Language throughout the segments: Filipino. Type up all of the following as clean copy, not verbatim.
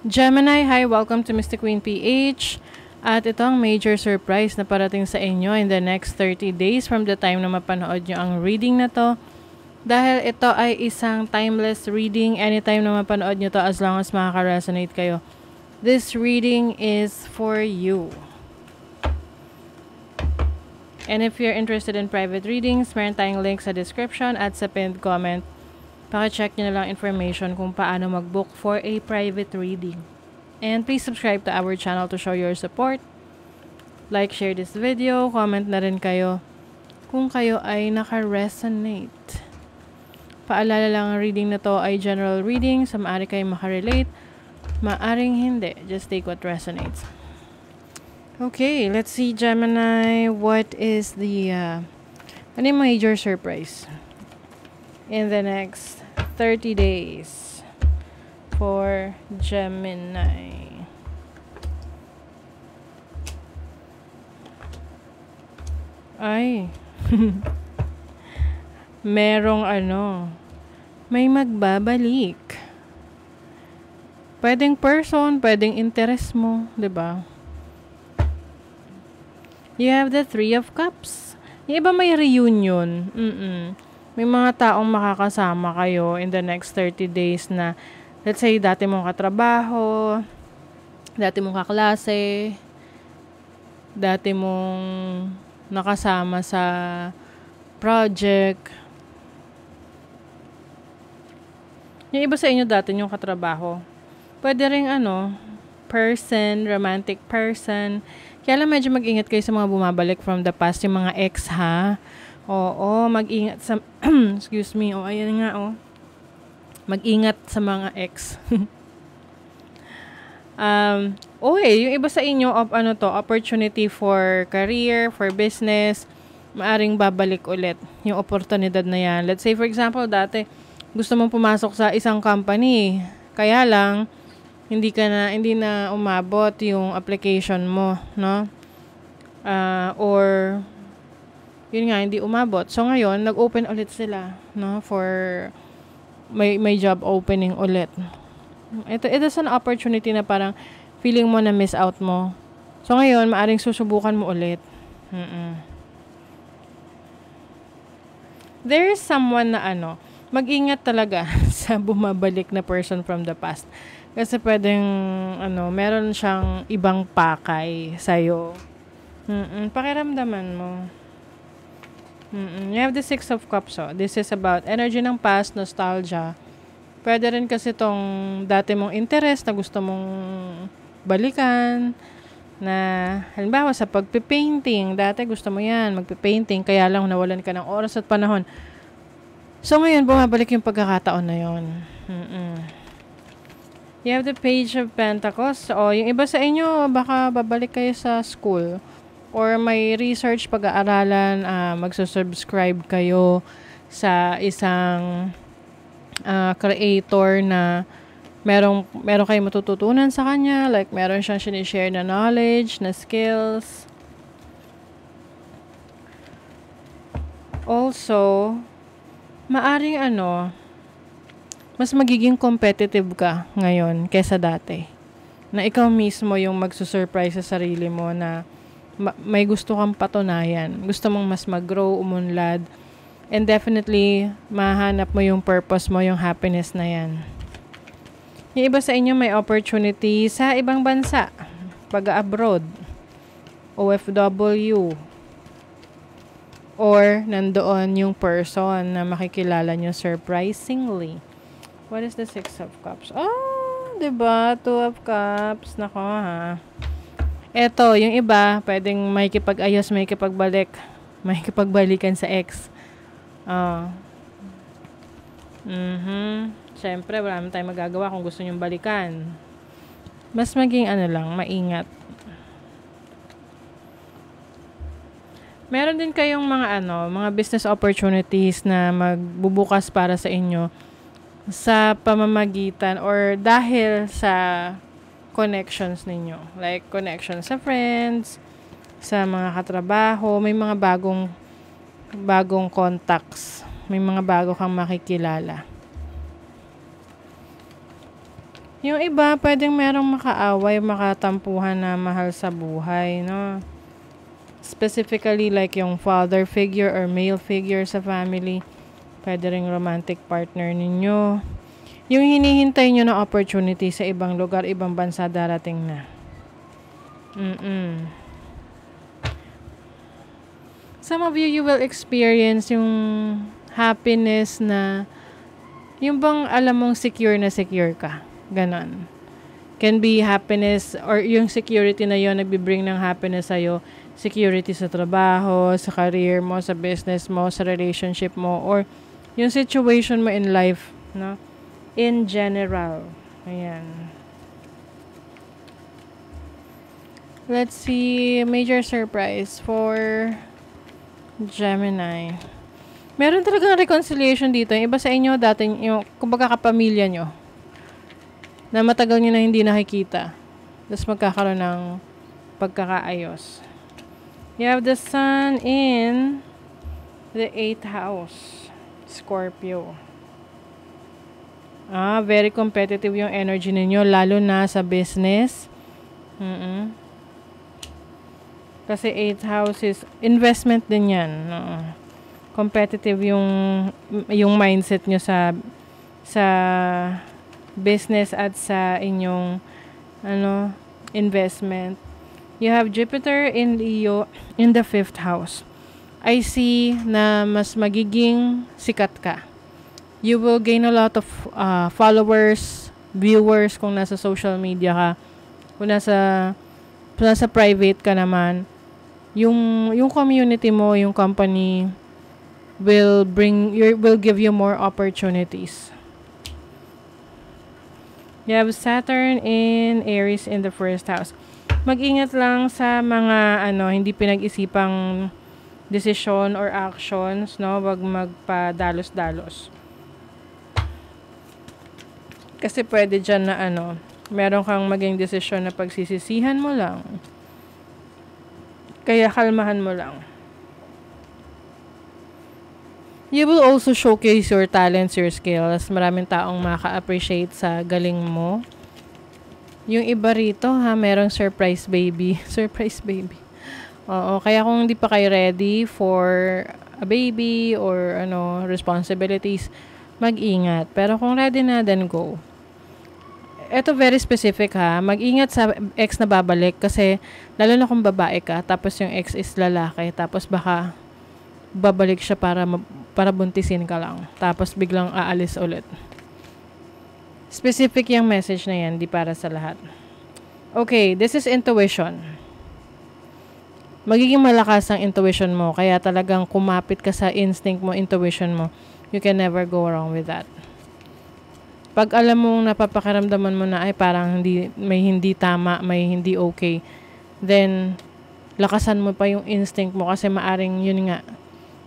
Gemini, hi! Welcome to Mystic Queen PH. At ito ang major surprise na parating sa inyo in the next 30 days from the time na mapanood nyo ang reading na to. Dahil ito ay isang timeless reading, anytime na mapanood nyo to as long as makaka-resonate kayo. This reading is for you. And if you're interested in private readings, meron tayong link sa description at sa pinned comment. Paki-check nyo na lang information kung paano mag-book for a private reading. And please subscribe to our channel to show your support. Like, share this video, comment na rin kayo kung kayo ay naka-resonate. Paalala lang, ang reading na to ay general reading, so maaari kayo makarelate, maaring hindi. Just take what resonates. Okay, let's see Gemini, what is the ano yung major surprise in the next 30 days for Gemini. Ay. Merong may magbabalik. Pwedeng person, pwedeng interest mo, 'di ba? You have the Three of Cups. Yung iba may reunion. May mga taong makakasama kayo in the next 30 days na, let's say, dati mong katrabaho, dati mong kaklase, dati mong nakasama sa project. Yung iba sa inyo dati yung katrabaho. Pwede rin person, romantic person. Kaya lang medyo mag-ingat kayo sa mga bumabalik from the past, yung mga ex ha. Oo, mag-ingat sa excuse me. Ayan nga mag-ingat sa mga ex. Yung iba sa inyo opportunity for career, for business, maaring babalik ulit yung oportunidad na yan. Let's say for example, dati gusto mong pumasok sa isang company, kaya lang hindi na umabot yung application mo, no? Or yun nga, hindi umabot. So ngayon, nag-open ulit sila, no? For may job opening ulit. It is an opportunity na parang feeling mo na miss out mo. So ngayon, maaring susubukan mo ulit. There is someone na mag-ingat talaga sa bumabalik na person from the past. Kasi pwedeng meron siyang ibang pakay sa'yo. Pakiramdaman mo. You have the Six of Cups. This is about energy ng past, nostalgia. Pwede rin kasi tong dati mong interest na gusto mong balikan. Na halimbawa sa pagpipainting, dati gusto mo yan, magpipainting, kaya lang nawalan ka ng oras at panahon. So ngayon, bumabalik yung pagkakataon na yun. You have the Page of Pentacles. Yung iba sa inyo, baka babalik kayo sa school. Or may research pag-aaralan, magsusubscribe kayo sa isang creator na meron kayong matututunan sa kanya. Like, meron siyang sinishare na knowledge, na skills. Also, maaring mas magiging competitive ka ngayon kesa dati. Na ikaw mismo yung magsusurprise sa sarili mo na may gusto kang patunayan. Gusto mong mas mag-grow, umunlad. And definitely, mahanap mo yung purpose mo, yung happiness na yan. Yung iba sa inyo may opportunity sa ibang bansa. Pag-abroad. OFW. Or nandoon yung person na makikilala nyo surprisingly. What is the Six of Cups? Diba? Two of Cups. Nako ha. Eto, yung iba, pwedeng may kipag-ayos, may kipagbalik. May kipagbalikan sa ex. Siyempre, wala naman tayong magagawa kung gusto nyong balikan. Mas maging maingat. Meron din kayong mga business opportunities na magbubukas para sa inyo sa pamamagitan or dahil sa connections ninyo. Like, connection sa friends, sa mga katrabaho, may mga bagong contacts. May mga bago kang makikilala. Yung iba, pwedeng merong makaaway, makatampuhan na mahal sa buhay, no? Specifically, like yung father figure or male figure sa family. Pwede ring romantic partner ninyo. Yung hinihintay nyo na opportunity sa ibang lugar, ibang bansa darating na. Some of you, you will experience yung happiness na yung bang alam mong secure na secure ka. Ganon. Can be happiness or yung security na yon nagbibring ng happiness sa'yo. Security sa trabaho, sa career mo, sa business mo, sa relationship mo, or yung situation mo in life, no? In general. Ayan. Let's see, major surprise for Gemini. Meron talagang reconciliation dito. Yung iba sa inyo, dati yung, kumbaga kapamilya nyo, na matagal nyo na hindi nakikita. Tapos magkakaroon ng pagkakaayos. You have the sun in the 8th house. Scorpio. Very competitive yung energy ninyo, lalo na sa business. Kasi 8th house is investment din yan. Competitive yung mindset nyo sa business at sa inyong investment. You have Jupiter in Leo in the 5th house. I see na mas magiging sikat ka. You will gain a lot of followers, viewers kung nasa social media ka. Kung nasa private ka naman, yung community mo, yung company will give you more opportunities. You have Saturn in Aries in the 1st house. Mag-ingat lang sa mga hindi pinag-isipang desisyon or actions, no? Wag magpadalos-dalos. Kasi pwede dyan na meron kang maging desisyon na pagsisisihan mo lang. Kaya kalmahan mo lang. You will also showcase your talents, your skills. Maraming taong maka-appreciate sa galing mo. Yung iba rito, merong surprise baby. Surprise baby. Oo, kaya kung hindi pa kayo ready for a baby or responsibilities, mag-ingat. Pero kung ready na, then go. Ito very specific mag-ingat sa ex na babalik kasi lalo na kung babae ka tapos yung ex is lalaki tapos baka babalik siya para buntisin ka lang tapos biglang aalis ulit. Specific yung message na yan, di para sa lahat. Okay, this is intuition. Magiging malakas ang intuition mo kaya talagang kumapit ka sa instinct mo, intuition mo. You can never go wrong with that. Pag alam mong napapakiramdaman mo na ay parang may hindi tama, may hindi okay, then lakasan mo pa yung instinct mo kasi maaring yun nga,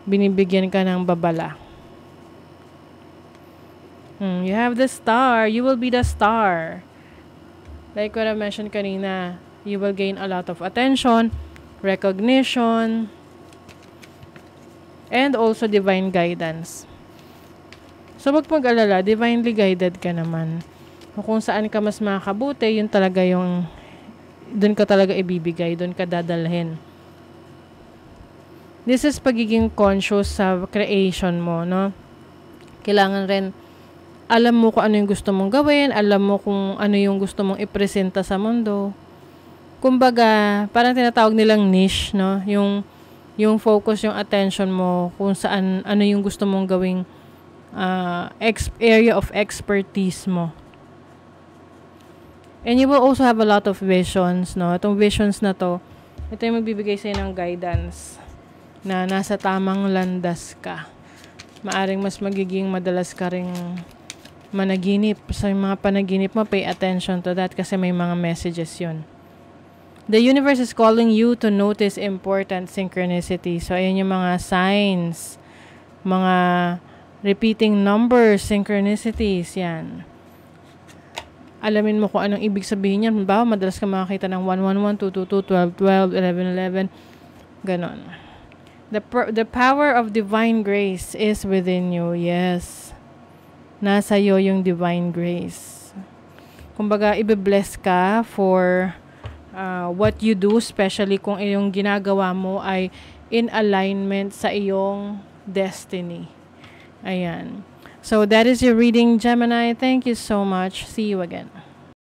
binibigyan ka ng babala. You have the star. You will be the star. Like what I mentioned kanina, you will gain a lot of attention, recognition, and also divine guidance. So, wag mag-alala, divinely guided ka naman. Kung saan ka mas makakabuti, yun talaga doon ka talaga ibibigay, doon ka dadalhin. This is pagiging conscious sa creation mo, no? Kailangan rin, alam mo kung ano yung gusto mong gawin, alam mo kung ano yung gusto mong ipresenta sa mundo. Kumbaga, parang tinatawag nilang niche, no? Yung focus, yung attention mo, kung saan, ano yung gusto mong gawing area of expertise mo. And you will also have a lot of visions, no? Itong visions na to, ito yung magbibigay sa'yo ng guidance na nasa tamang landas ka. Maaring mas magiging madalas ka ring managinip. Sa mga panaginip mo, pay attention to that kasi may mga messages yun. The universe is calling you to notice important synchronicity. So, ayan yung mga signs, mga repeating numbers, synchronicities, yan. Alamin mo kung anong ibig sabihin yan. Bawa, madalas ka makakita ng 111, 222, 12, 12, 11, 11. Ganon. The power of divine grace is within you. Yes. Nasa iyo yung divine grace. kumbaga, ibe-bless ka for what you do, especially kung iyong ginagawa mo ay in alignment sa iyong destiny. Ayan. So, that is your reading, Gemini. Thank you so much. See you again.